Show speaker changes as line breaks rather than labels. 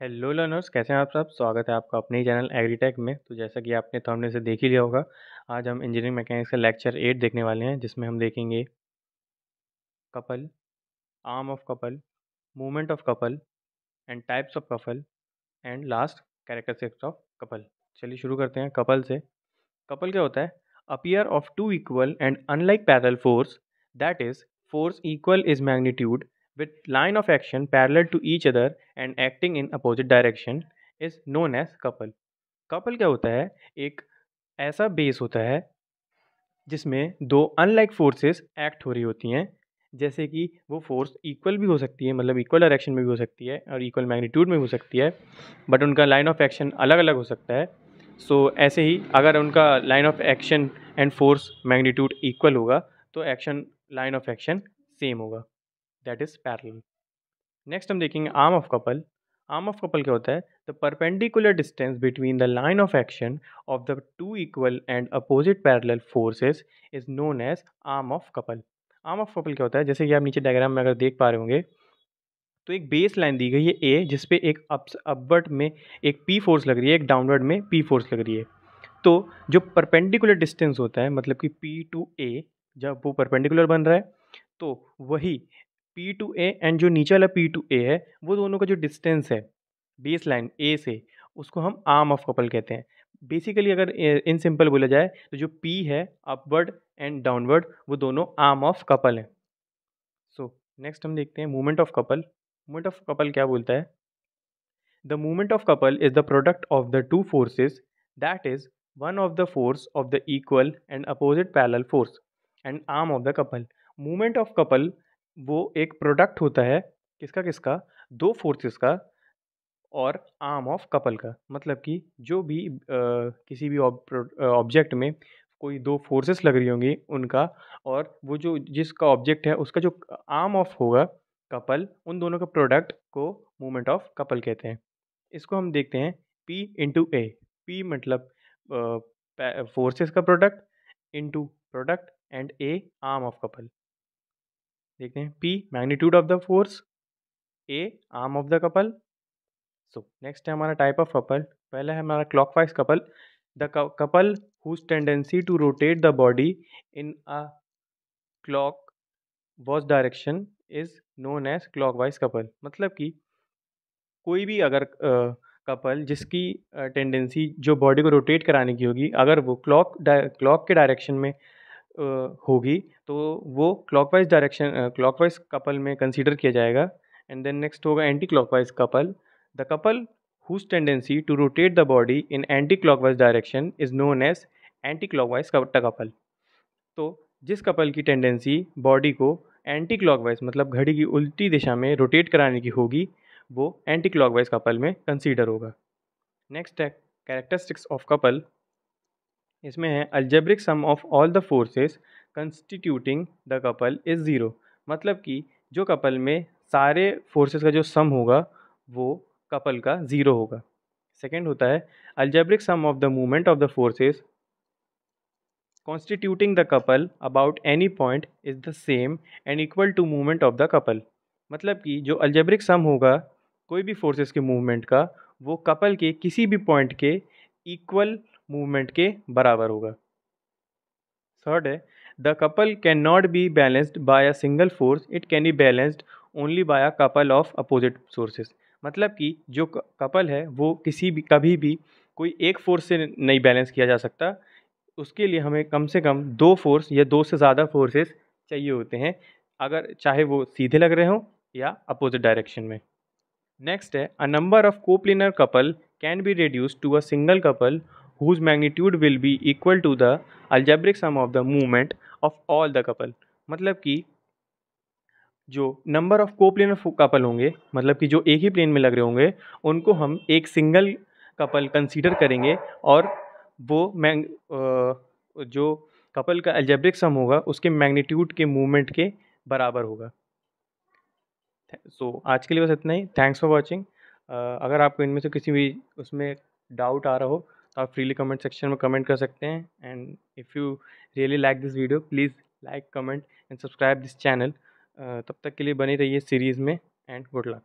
Hello learners, कैसे हैं आप सब। स्वागत है आपका अपने ही चैनल एग्रीटेक में। तो जैसा कि आपने थंबनेल से देख ही लिया होगा, आज हम इंजीनियरिंग मैकेनिक्स का लेक्चर 8 देखने वाले हैं, जिसमें हम देखेंगे couple, arm of couple, movement of couple and types of couple and last characteristics of couple. चलिए शुरू करते हैं कपल से। कपल क्या होता है? A pair of two equal and unlike parallel force, that is force equal is magnitude with line of action parallel to each other and acting in opposite direction is known as couple. couple क्या होता है? एक ऐसा base होता है जिसमें दो unlike forces act हो रही होती हैं। जैसे कि वो फोर्स इक्वल भी हो सकती है, मतलब इक्वल डायरेक्शन में भी हो सकती है और इक्वल मैग्नीट्यूड में भी हो सकती है, बट उनका लाइन ऑफ एक्शन अलग अलग हो सकता है। ऐसे ही अगर उनका line of action and force magnitude equal होगा तो action line of action same होगा, दैट इज पैरेलल। नेक्स्ट हम देखेंगे arm of couple. Arm of couple क्या होता है? The perpendicular distance between the line of action of the two equal and opposite parallel forces is known as arm of couple. Arm of couple क्या होता है? जैसे कि आप नीचे डायग्राम में अगर देख पा रहे होंगे, तो एक बेस लाइन दी गई है ए, जिसपे एक अपवर्ड में एक पी फोर्स लग रही है, एक डाउनवर्ड में पी फोर्स लग रही है। तो जो परपेंडिकुलर डिस्टेंस होता है, मतलब कि पी टू ए, जब वो परपेंडिकुलर बन रहा है तो वही पी टू ए एंड जो नीचे वाला पी टू ए है, वो दोनों का जो डिस्टेंस है बेस लाइन ए से, उसको हम आर्म ऑफ कपल कहते हैं। बेसिकली अगर इन सिंपल बोला जाए तो जो पी है अपवर्ड एंड डाउनवर्ड, वो दोनों आर्म ऑफ कपल हैं। नेक्स्ट हम देखते हैं movement of couple. Movement of couple क्या बोलता है? The movement of couple is the product of the two forces, that is one of the force of the equal and opposite parallel force and arm of the couple. Movement of couple वो एक product होता है किसका किसका? दो forces का और arm of couple का। मतलब कि जो भी किसी भी ऑब्जेक्ट में कोई दो फोर्सेस लग रही होंगी उनका, और वो जो जिसका ऑब्जेक्ट है उसका जो आर्म ऑफ होगा कपल, उन दोनों का प्रोडक्ट को मूवमेंट ऑफ कपल कहते हैं। इसको हम देखते हैं P इंटू ए। P मतलब फोर्सेस का product, into product and a arm of couple. देखते हैं P magnitude of the force, a arm of the couple. Next है हमारा टाइप ऑफ कपल। पहला है हमारा clockwise couple. The couple whose tendency to rotate the body in a clock watch direction is known as clockwise couple. मतलब कि कोई भी अगर कपल जिसकी टेंडेंसी जो बॉडी को रोटेट कराने की होगी, अगर वो क्लॉक के डायरेक्शन में होगी, तो वो क्लॉकवाइज कपल में कंसीडर किया जाएगा। एंड देन नेक्स्ट होगा anti clockwise couple. The couple whose tendency to rotate the body in anti clockwise direction is known as anti clockwise couple. तो जिस कपल की टेंडेंसी बॉडी को एंटी क्लॉकवाइज मतलब घड़ी की उल्टी दिशा में रोटेट कराने की होगी, वो एंटी क्लॉकवाइज कपल में कंसीडर होगा। नेक्स्ट है कैरेक्टरिस्टिक्स ऑफ कपल। इसमें है algebraic sum of all the forces constituting the couple is zero. मतलब कि जो कपल में सारे फोर्सेस का जो सम होगा वो कपल का ज़ीरो होगा। सेकेंड होता है algebraic sum of the movement of the forces constituting the couple about any point is the same and equal to movement of the couple। मतलब कि जो अल्जेब्रिक सम होगा कोई भी फोर्सेस के मूवमेंट का, वो कपल के किसी भी पॉइंट के इक्वल मूवमेंट के बराबर होगा। थर्ड है the couple can not be balanced bye a single force, it can be balanced only by a couple of opposite sources. मतलब कि जो कपल है वो किसी भी कभी भी कोई एक फोर्स से नहीं बैलेंस किया जा सकता, उसके लिए हमें कम से कम दो फोर्स या दो से ज़्यादा फोर्सेस चाहिए होते हैं, अगर चाहे वो सीधे लग रहे हों या अपोजिट डायरेक्शन में। नेक्स्ट है a number of coplanar couple can be reduce to a single couple whose magnitude will be equal to the algebraic sum of the movement of all the couple। मतलब कि जो number of coplanar couple होंगे, मतलब कि जो एक ही plane में लग रहे होंगे, उनको हम एक सिंगल कपल कंसीडर करेंगे और वो जो कपल का अलजेब्रिक सम होगा उसके मैग्नीट्यूड के मूवमेंट के बराबर होगा। आज के लिए बस इतना ही। Thanks for watching. अगर आपको इनमें से किसी भी उसमें डाउट आ रहा हो तो आप फ्रीली कमेंट सेक्शन में कमेंट कर सकते हैं। And if you really like this video, please like, comment and subscribe this channel. तब तक के लिए बने रहिए सीरीज़ में, एंड गुड लक।